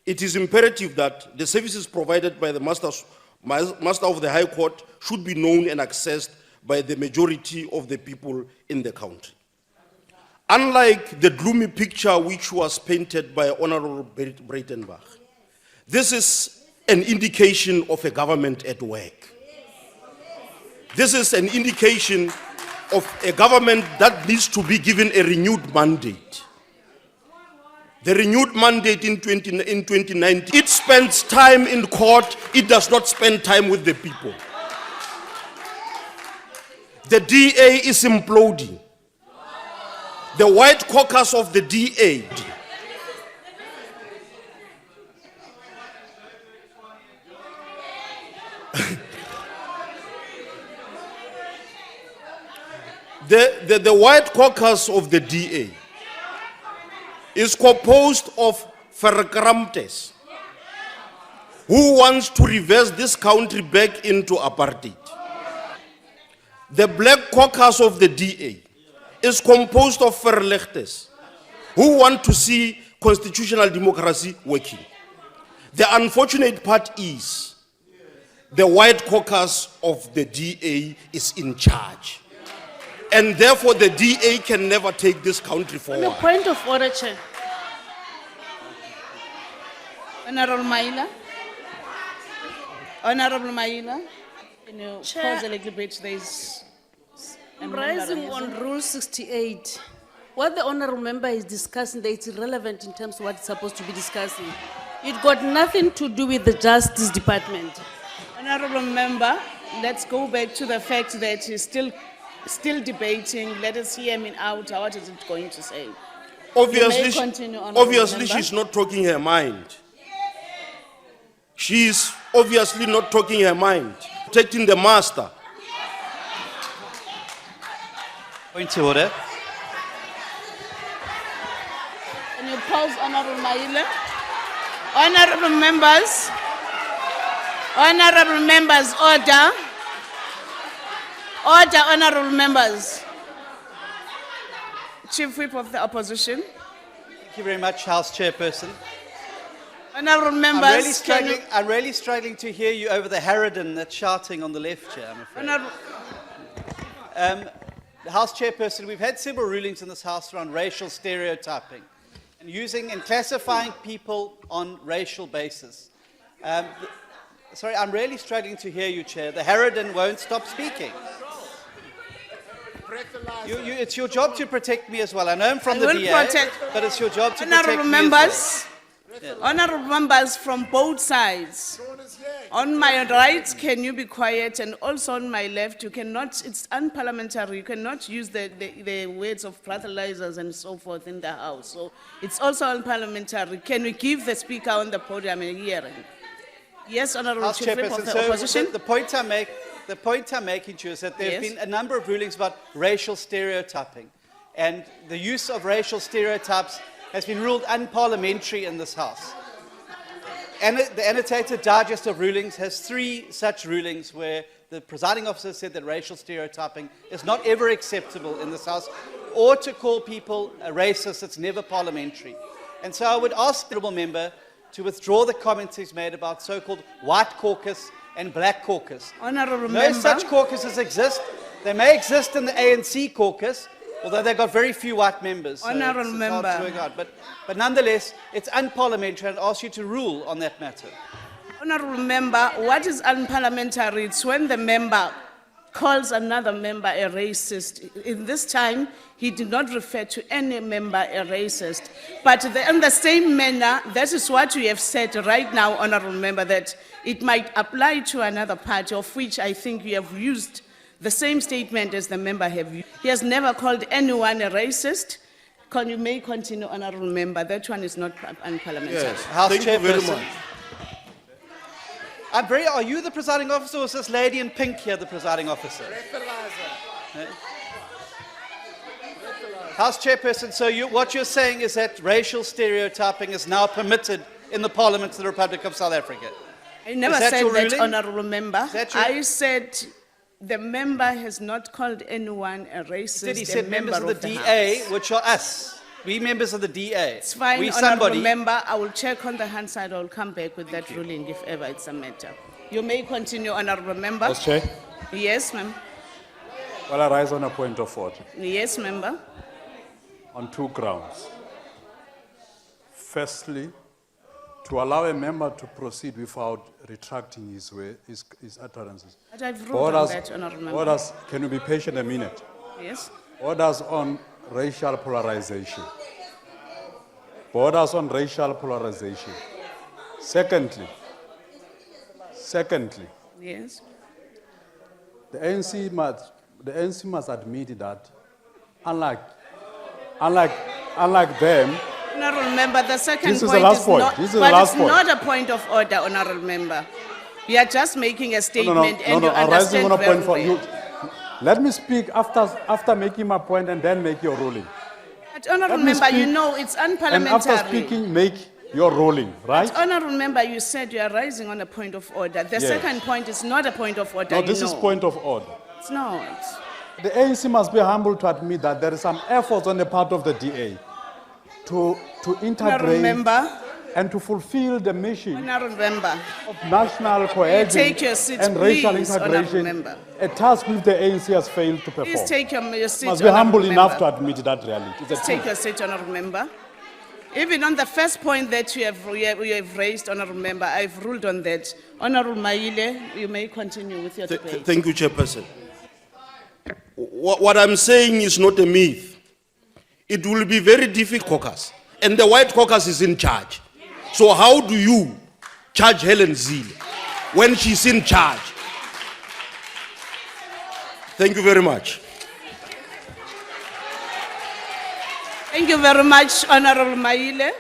it is imperative that the services provided by the Master of the High Court should be known and accessed by the majority of the people in the country. Unlike the gloomy picture which was painted by Honorable Breitenbach, this is an indication of a government at work. This is an indication of a government that needs to be given a renewed mandate. The renewed mandate in 2019, it spends time in court, it does not spend time with the people. The DA is imploding. The white caucus of the DA. The white caucus of the DA is composed of verkramtes who wants to reverse this country back into apartheid. The black caucus of the DA is composed of verlegtes who want to see constitutional democracy working. The unfortunate part is the white caucus of the DA is in charge. And therefore the DA can never take this country forward. On a point of order, Chair. Honorable Maila. Honorable Maila. Can you pause a little bit? I'm rising on Rule 68. What the honorable member is discussing there is irrelevant in terms of what it's supposed to be discussing. It got nothing to do with the Justice Department. Honorable member, let's go back to the fact that he's still debating. Let us hear him out. What is it going to say? Obviously she's not talking her mind. She's obviously not talking her mind. Protecting the master. Point to order. Can you pause, Honorable Maila? Honorable members, order. Order, honorable members. Chief Whip of the Opposition. Thank you very much, House Chairperson. Honorable members, I'm really struggling to hear you over the harridan that's shouting on the left here, I'm afraid. House Chairperson, we've had several rulings in this House around racial stereotyping and using and classifying people on racial basis. Sorry, I'm really struggling to hear you, Chair. The harridan won't stop speaking. It's your job to protect me as well. I know I'm from the DA, but it's your job to protect me as well. Honorable members from both sides. On my right, can you be quiet? And also on my left, you cannot, it's unparliamentary. You cannot use the words of brutalizers and so forth in the House. So it's also unparliamentary. Can we give the Speaker on the podium a hearing? Yes, Honorable House Chief Whip of the Opposition. The point I'm making to you is that there have been a number of rulings about racial stereotyping. And the use of racial stereotypes has been ruled unparliamentary in this House. And the annotated digest of rulings has 3 such rulings where the presiding officer said that racial stereotyping is not ever acceptable in this House, or to call people a racist, it's never parliamentary. And so I would ask the honourable member to withdraw the comments he's made about so-called white caucus and black caucus. Honourable No member. such caucuses exist. They may exist in the ANC caucus, although they've got very few white members. So Honourable it's member. hard to work out. But nonetheless, it's unparliamentary, and I ask you to rule on that matter. Honourable member, what is unparliamentary? It's when the member calls another member a racist. In this time, he did not refer to any member a racist. But in the same manner, that is what we have said right now, Honourable member, that it might apply to another party, of which I think we have used the same statement as the member have used. He has never called anyone a racist. You may continue, Honourable member. That one is not unparliamentary. Yes, House thank you very Chairperson. much. Are you the presiding officer, or is this lady in pink here the presiding officer? House Chairperson, so what you're saying is that racial stereotyping is now permitted in the Parliament of the Republic of South Africa? I never that said your that, ruling? Honourable member. that your- I said the member has not called anyone a racist. Did he a said members member of the House. DA, which are us? We members of the DA. It's fine, We honorable somebody. member, I will check on the hand side, I will come back with that ruling if ever it's a matter. You may continue, honorable member. Vice Chair, Yes, ma'am. well, I rise on a point of order Yes, member. on two grounds. Firstly, to allow a member to proceed without retracting his utterances. But I've ruled on Orders, that, honorable member. orders, can you be patient a minute? Yes. Orders on racial polarization. Orders on racial polarization. Secondly, Yes. the ANC must admit that unlike them, Honorable member, the second This is point the last is point. not, This is the but last it's point. not a point of order, honorable member. We are just making a statement and you I'm rising understand on a very point for you. well. Let me speak after making my point and then make your ruling. But honorable Let me member, you speak, know it's And after unparliamentary. speaking, make your ruling, right? Honorable member, you said you are rising on a point of order. The Yes. second point is not a point of order, No, you this is know. point of order. It's not. The ANC must be humble to admit that there is some efforts on the part of the DA to Honorable integrate member, and to fulfill the mission honorable member, of national cohesion take your seats, and racial please, honorable integration, member. a task which the ANC has failed to perform. please take your seat, Must be humble honorable enough to member. admit that reality. It's a Please take truth. your seat, honorable member. Even on the first point that you have raised, honorable member, I've ruled on that. Honorable Maile, you may continue with your debate. Thank you, Chairperson. What I'm saying is not a myth. It will be very difficult, caucus, and the White Caucus is in charge. So how do you charge Helen Zille when she's in charge? Thank you very much. Thank you very much, honorable Maile.